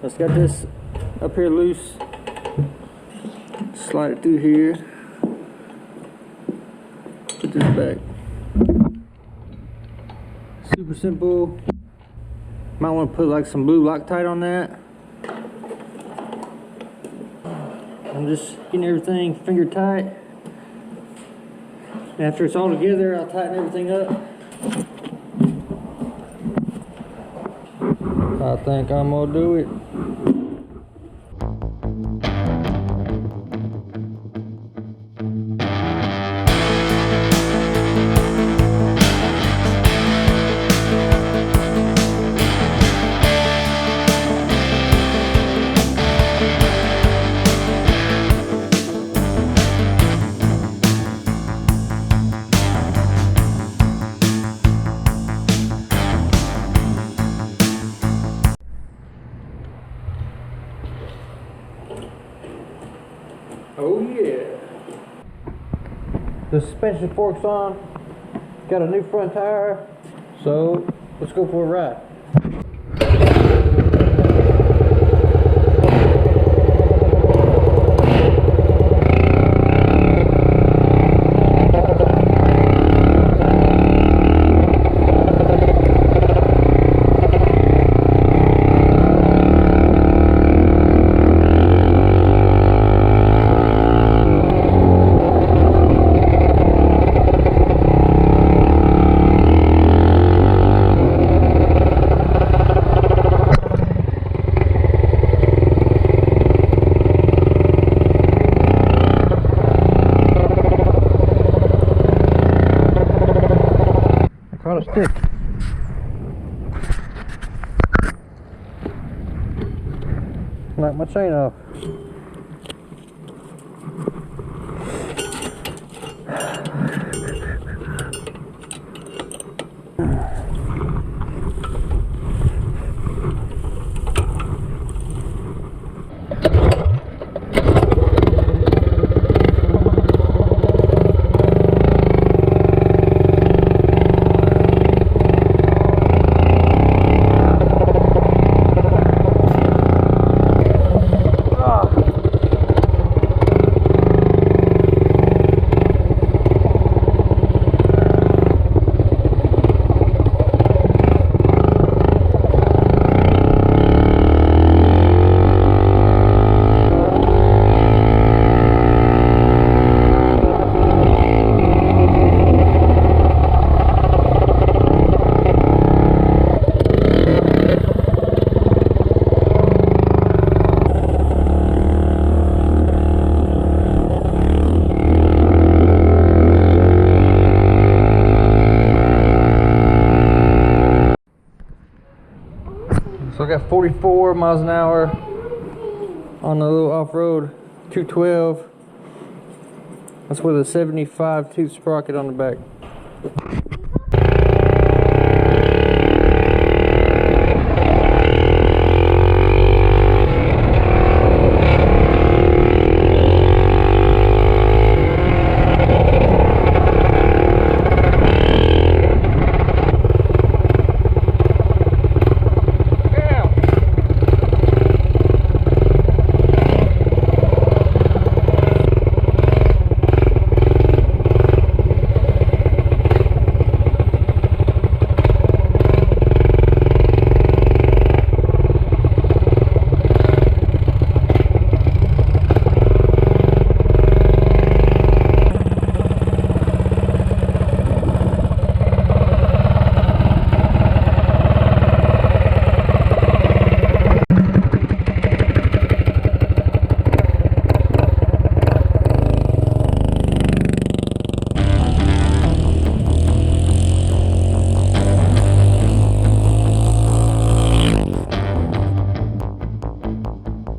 It's got this up here loose. Slide it through here. Put this back. Super simple. Might want to put like some blue Loctite on that. I'm just getting everything finger tight. After it's all together, I'll tighten everything up. I think I'm gonna do it. Oh yeah. The suspension fork's on. Got a new front tire. So let's go for a ride. Caught a stick. Knocked my chain off. So I got 44 miles an hour on the little off-road 212. That's with a 75 tooth sprocket on the back.